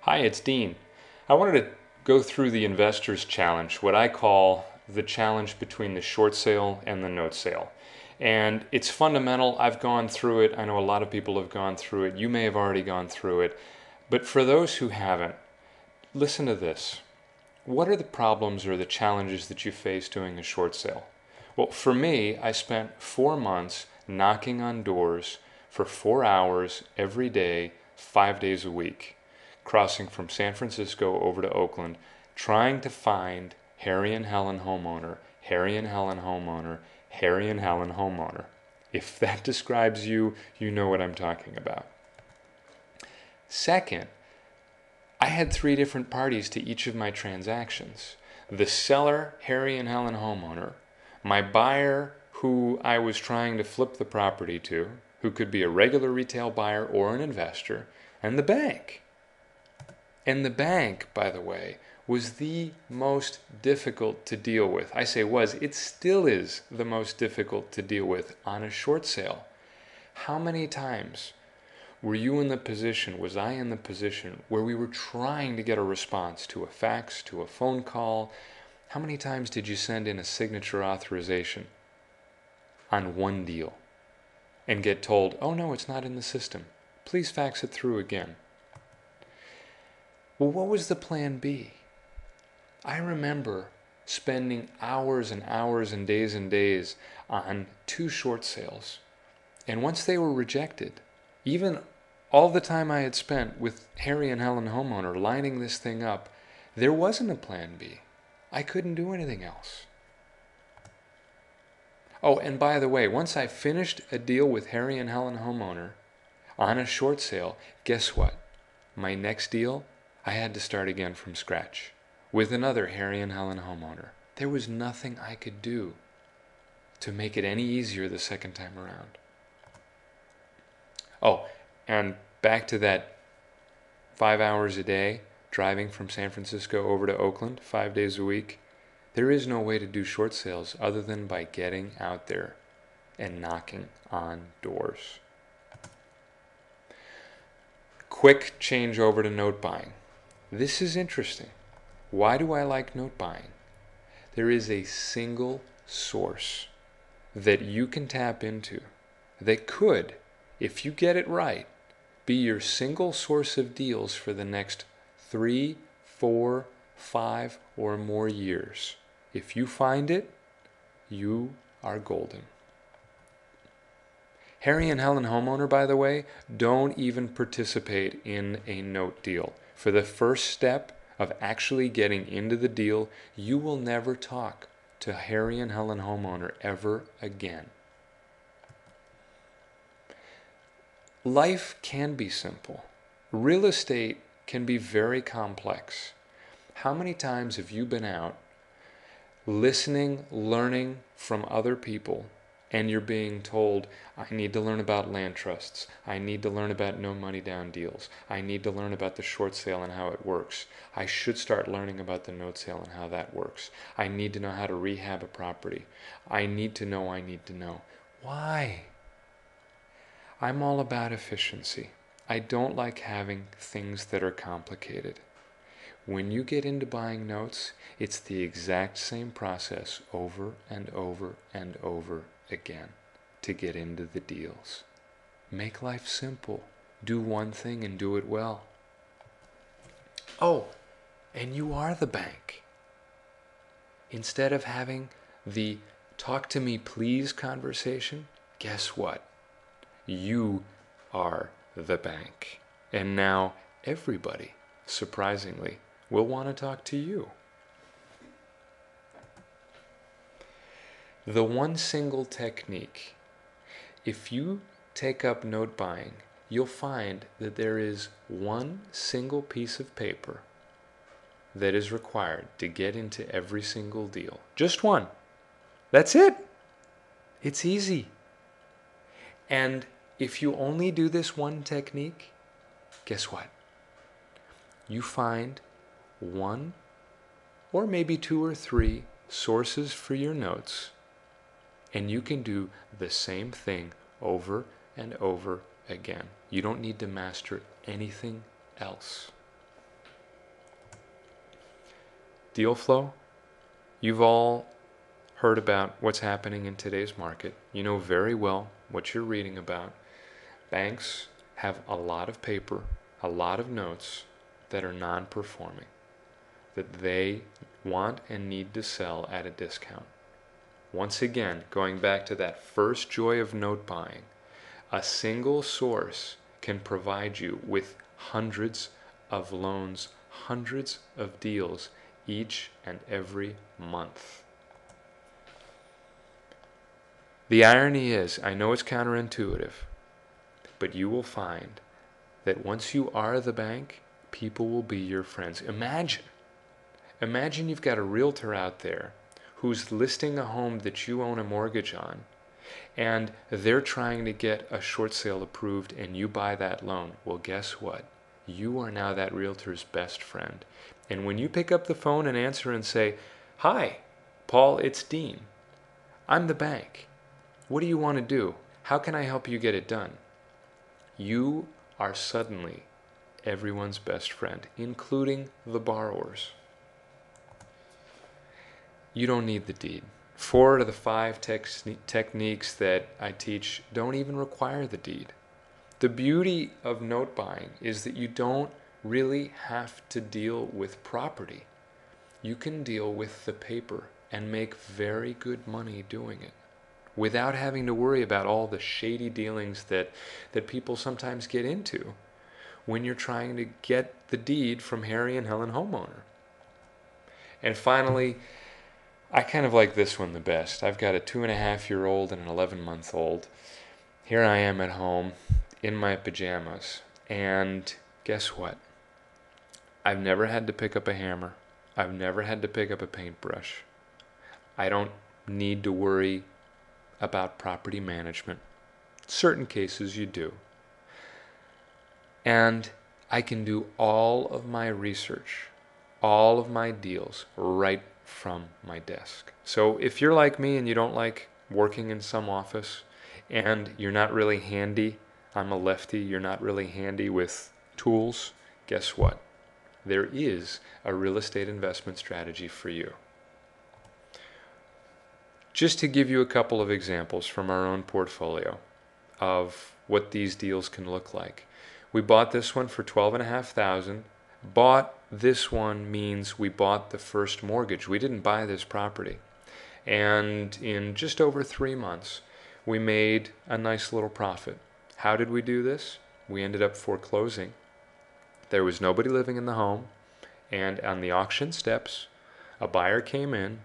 Hi, it's Dean. I wanted to go through the investor's challenge, what I call the challenge between the short sale and the note sale. And it's fundamental. I've gone through it. I know a lot of people have gone through it. You may have already gone through it. But for those who haven't, listen to this. What are the problems or the challenges that you face doing a short sale? Well, for me, I spent 4 months knocking on doors for 4 hours every day, 5 days a week, crossing from San Francisco over to Oakland, trying to find Harry and Helen homeowner, Harry and Helen homeowner, Harry and Helen homeowner. If that describes you, you know what I'm talking about. Second, I had 3 different parties to each of my transactions. The seller, Harry and Helen homeowner, my buyer, who I was trying to flip the property to, who could be a regular retail buyer or an investor, and the bank. And the bank, by the way, was the most difficult to deal with. I say was, it still is the most difficult to deal with on a short sale. How many times were you in the position, was I in the position, where we were trying to get a response to a fax, to a phone call? How many times did you send in a signature authorization on one deal and get told, oh no, it's not in the system. Please fax it through again. Well, what was the plan B? I remember spending hours and hours and days on 2 short sales. And once they were rejected, even all the time I had spent with Harry and Helen homeowner lining this thing up, there wasn't a plan B. I couldn't do anything else. Oh, and by the way, once I finished a deal with Harry and Helen homeowner on a short sale, guess what? My next deal, I had to start again from scratch with another Harry and Helen homeowner. There was nothing I could do to make it any easier the second time around. Oh, and back to that 5 hours a day driving from San Francisco over to Oakland, 5 days a week. There is no way to do short sales other than by getting out there and knocking on doors. Quick change over to note buying. This is interesting. Why do I like note buying? There is a single source that you can tap into that could, if you get it right, be your single source of deals for the next 3, 4, 5, or more years. If you find it, you are golden. Harry and Helen homeowner, by the way, don't even participate in a note deal. For the first step of actually getting into the deal, you will never talk to Harry and Helen homeowner ever again. Life can be simple. Real estate can be very complex. How many times have you been out listening, learning from other people, and you're being told, I need to learn about land trusts, I need to learn about no money down deals, I need to learn about the short sale and how it works, I should start learning about the note sale and how that works, I need to know how to rehab a property, I need to know. Why? I'm all about efficiency. I don't like having things that are complicated. When you get into buying notes, it's the exact same process over and over and over again to get into the deals. Make life simple. Do one thing and do it well. Oh, and you are the bank. Instead of having the talk to me please conversation, guess what? You are the bank. And now everybody, surprisingly, will want to talk to you. The one single technique. If you take up note buying, you'll find that there is one single piece of paper that is required to get into every single deal. Just one. That's it. It's easy. And if you only do this one technique, guess what? You find 1 or maybe 2 or 3 sources for your notes, and you can do the same thing over and over again. You don't need to master anything else. deal flow. You've all heard about what's happening in today's market. You know very well what you're reading about. Banks have a lot of paper, a lot of notes that are non-performing, that they want and need to sell at a discount. Once again, going back to that first joy of note buying, a single source can provide you with hundreds of loans, hundreds of deals each and every month. The irony is, I know it's counterintuitive, but you will find that once you are the bank, people will be your friends. Imagine you've got a realtor out there who's listing a home that you own a mortgage on, and they're trying to get a short sale approved, and you buy that loan. Well, guess what? You are now that realtor's best friend. And when you pick up the phone and answer and say, "Hi, Paul, it's Dean. I'm the bank. What do you want to do? How can I help you get it done?" You are suddenly everyone's best friend, including the borrowers. You don't need the deed. 4 of the 5 techniques that I teach don't even require the deed. The beauty of note buying is that you don't really have to deal with property. You can deal with the paper and make very good money doing it, without having to worry about all the shady dealings that people sometimes get into when you're trying to get the deed from Harry and Helen homeowner. And finally, I kind of like this one the best. I've got a 2.5-year-old and an 11-month-old. Here I am at home in my pajamas, and guess what? I've never had to pick up a hammer. I've never had to pick up a paintbrush. I don't need to worry about property management. Certain cases you do. And I can do all of my research, all of my deals right from my desk. So if you're like me and you don't like working in some office and you're not really handy, I'm a lefty, you're not really handy with tools, guess what? There is a real estate investment strategy for you. Just to give you a couple of examples from our own portfolio of what these deals can look like. We bought this one for $12,500. Bought this one means we bought the first mortgage. We didn't buy this property. And in just over 3 months, we made a nice little profit. How did we do this? We ended up foreclosing. There was nobody living in the home, and on the auction steps, a buyer came in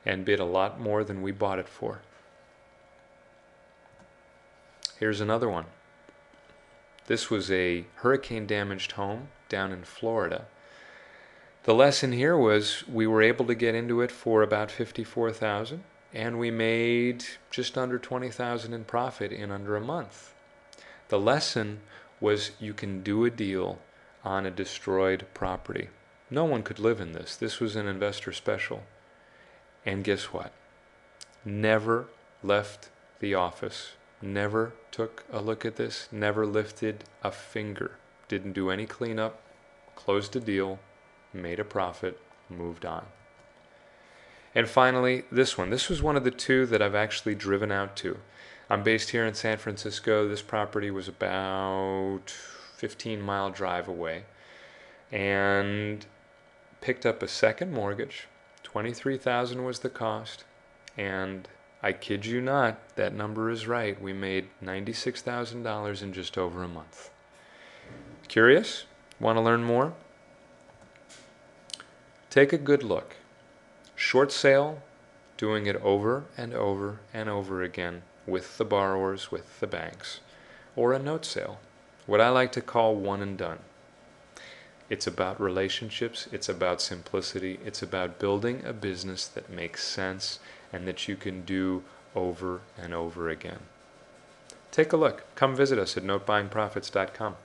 and bid a lot more than we bought it for. Here's another one. This was a hurricane-damaged home down in Florida. The lesson here was we were able to get into it for about $54,000, and we made just under $20,000 in profit in under a month. The lesson was you can do a deal on a destroyed property. No one could live in this. This was an investor special. And guess what? Never left the office. Never took a look at this. Never lifted a finger. Didn't do any cleanup. Closed a deal. Made a profit. Moved on. And finally, this one. This was one of the 2 that I've actually driven out to. I'm based here in San Francisco. This property was about 15-mile drive away. And picked up a second mortgage. $23,000 was the cost. And I kid you not, that number is right. We made $96,000 in just over a month. Curious? Want to learn more? Take a good look. Short sale, doing it over and over and over again with the borrowers, with the banks, or a note sale, what I like to call one and done. It's about relationships, it's about simplicity, it's about building a business that makes sense and that you can do over and over again. Take a look. Come visit us at notebuyingprofits.com.